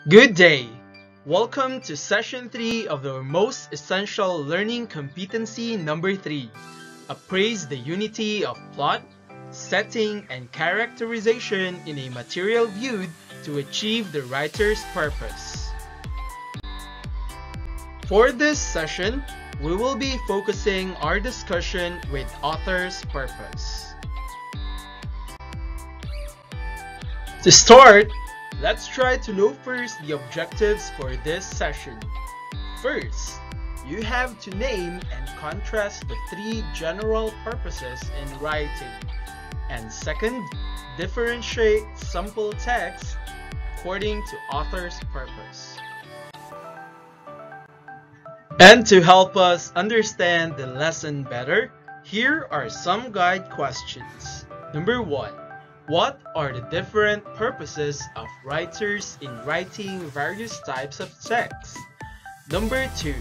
Good day! Welcome to session 3 of the most essential learning competency number 3. Appraise the unity of plot, setting, and characterization in a material viewed to achieve the writer's purpose. For this session, we will be focusing our discussion with author's purpose. To start, let's try to know first the objectives for this session. First, you have to name and contrast the 3 general purposes in writing. And second, differentiate sample text according to author's purpose. And to help us understand the lesson better, here are some guide questions. Number 1. What are the different purposes of writers in writing various types of text? Number 2.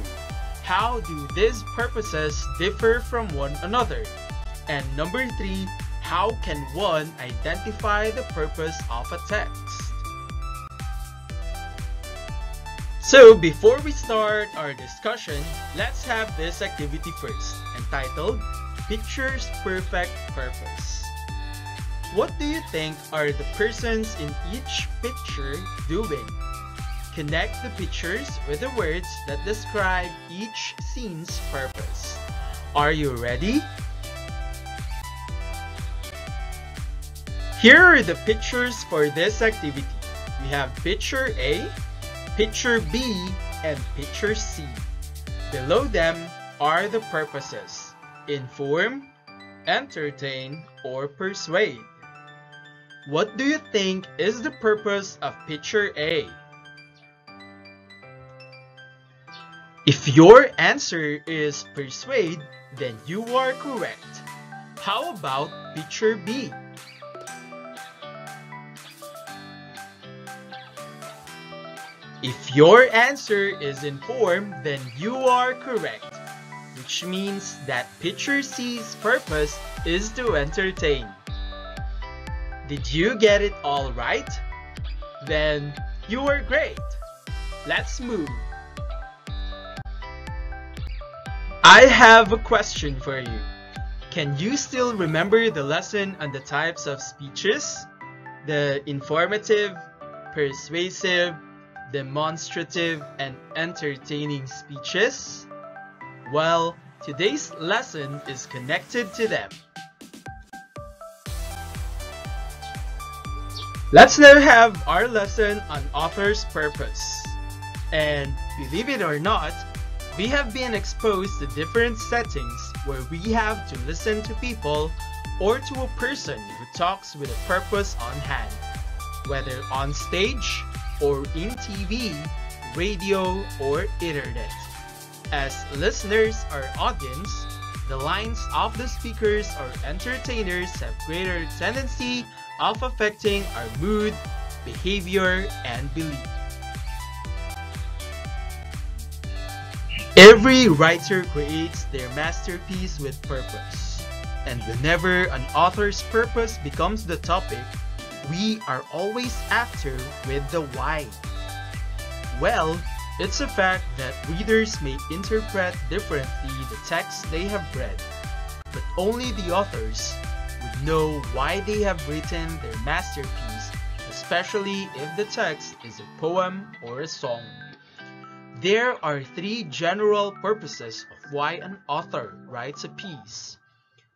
How do these purposes differ from one another? And number 3. How can one identify the purpose of a text? So before we start our discussion, let's have this activity first, entitled Picture's Perfect Purpose. What do you think are the persons in each picture doing? Connect the pictures with the words that describe each scene's purpose. Are you ready? Here are the pictures for this activity. We have picture A, picture B, and picture C. Below them are the purposes: inform, entertain, or persuade. What do you think is the purpose of picture A? If your answer is persuade, then you are correct. How about picture B? If your answer is inform, then you are correct, which means that picture C's purpose is to entertain. Did you get it all right? Then you are great. Let's move. I have a question for you. Can you still remember the lesson on the types of speeches? The informative, persuasive, demonstrative, and entertaining speeches? Well, today's lesson is connected to them. Let's now have our lesson on author's purpose. And believe it or not, we have been exposed to different settings where we have to listen to people or to a person who talks with a purpose on hand, whether on stage or in TV, radio, or internet. As listeners or audience, the lines of the speakers or entertainers have greater tendency of affecting our mood, behavior, and belief. Every writer creates their masterpiece with purpose, and whenever an author's purpose becomes the topic, we are always after with the why. Well, it's a fact that readers may interpret differently the text they have read, but only the authors would know why they have written their masterpiece, especially if the text is a poem or a song. There are 3 general purposes of why an author writes a piece.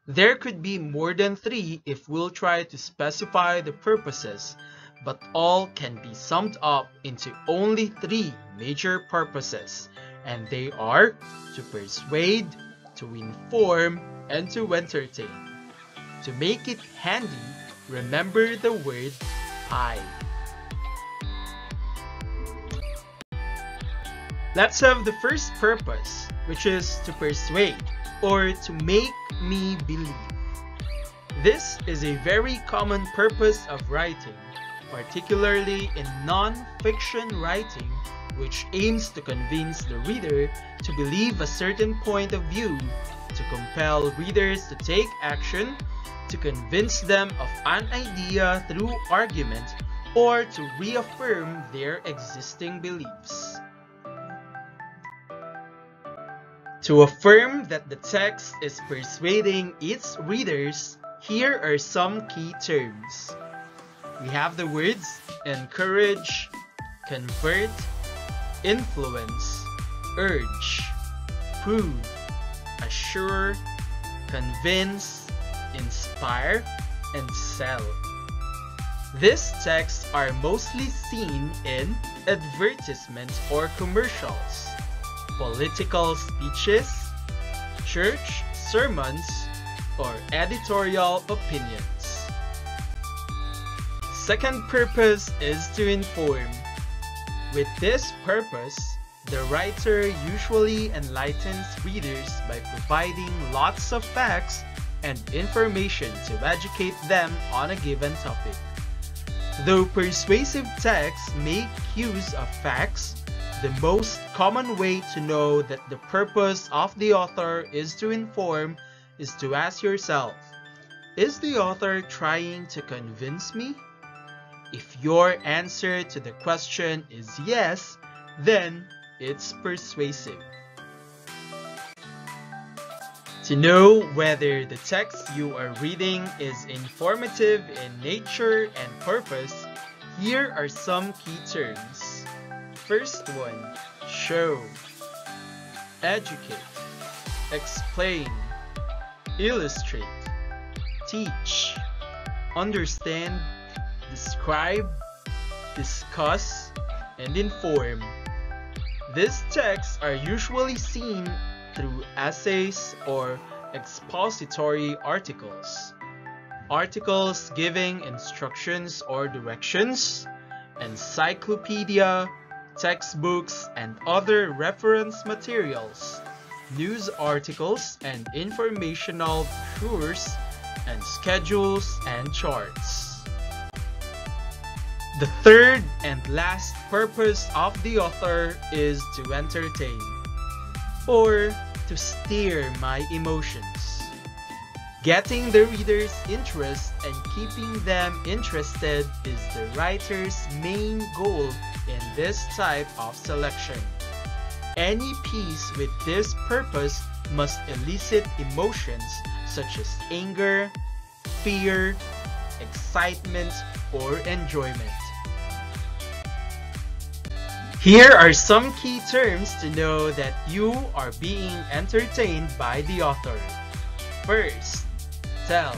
There could be more than 3 if we'll try to specify the purposes, but all can be summed up into only 3 major purposes, and they are to persuade, to inform, and to entertain. To make it handy, remember the word I. Let's have the first purpose, which is to persuade, or to make me believe. This is a very common purpose of writing, particularly in non-fiction writing, which aims to convince the reader to believe a certain point of view, to compel readers to take action, to convince them of an idea through argument, or to reaffirm their existing beliefs. To affirm that the text is persuading its readers, here are some key terms. We have the words encourage, convert, influence, urge, prove, assure, convince, inspire, and sell. These texts are mostly seen in advertisements or commercials, political speeches, church sermons, or editorial opinions. Second purpose is to inform. With this purpose, the writer usually enlightens readers by providing lots of facts and information to educate them on a given topic. Though persuasive texts make use of facts, the most common way to know that the purpose of the author is to inform is to ask yourself, is the author trying to convince me? If your answer to the question is yes, then it's persuasive. To know whether the text you are reading is informative in nature and purpose, here are some key terms. First one, show, educate, explain, illustrate, teach, understand, describe, discuss, and inform. These texts are usually seen through essays or expository articles, articles giving instructions or directions, encyclopedia, textbooks, and other reference materials, news articles and informational brochures, and schedules and charts. The third and last purpose of the author is to entertain, or to stir my emotions. Getting the reader's interest and keeping them interested is the writer's main goal in this type of selection. Any piece with this purpose must elicit emotions such as anger, fear, excitement, or enjoyment. Here are some key terms to know that you are being entertained by the author. First, tell,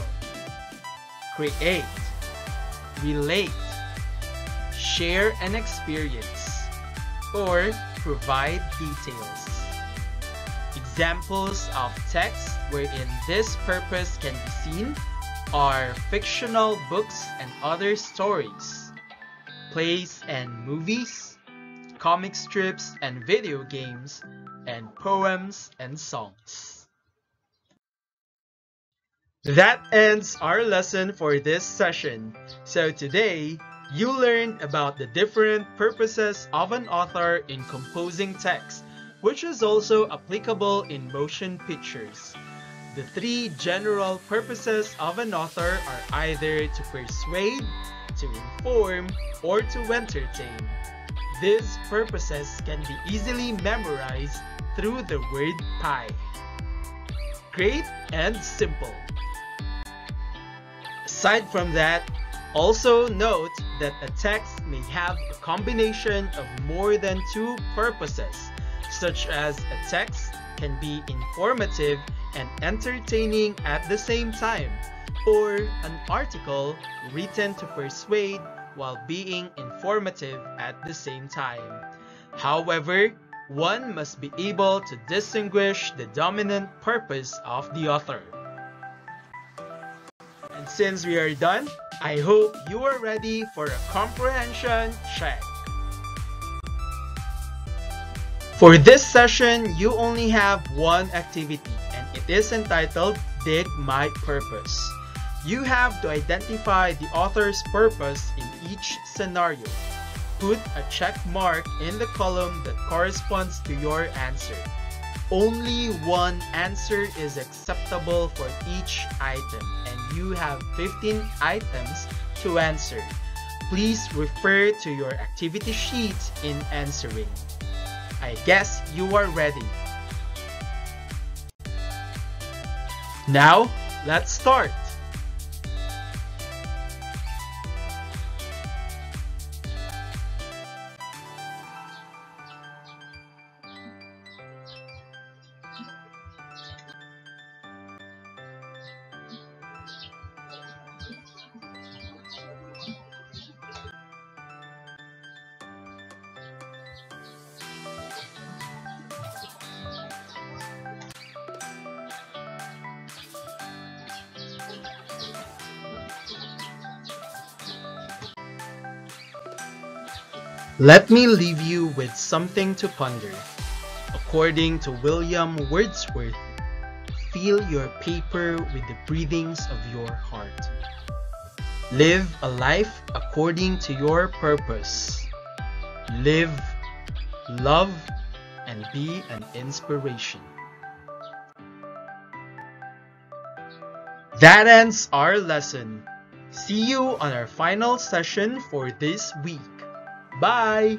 create, relate, share an experience, or provide details. Examples of texts wherein this purpose can be seen are fictional books and other stories, plays and movies, comic strips and video games, and poems and songs. That ends our lesson for this session. So today, you learned about the different purposes of an author in composing text, which is also applicable in motion pictures. The three general purposes of an author are either to persuade, to inform, or to entertain. These purposes can be easily memorized through the word PI. Great and simple. Aside from that, also note that a text may have a combination of more than two purposes, such as a text can be informative and entertaining at the same time, or an article written to persuade while being informative at the same time. However, one must be able to distinguish the dominant purpose of the author. And since we are done, I hope you are ready for a comprehension check. For this session, you only have one activity, and it is entitled Dig My Purpose. You have to identify the author's purpose in each scenario. Put a check mark in the column that corresponds to your answer. Only one answer is acceptable for each item, and you have 15 items to answer. please refer to your activity sheet in answering. I guess you are ready. Now, let's start. Let me leave you with something to ponder. According to William Wordsworth, fill your paper with the breathings of your heart. Live a life according to your purpose. Live, love, and be an inspiration. That ends our lesson. See you on our final session for this week. Bye!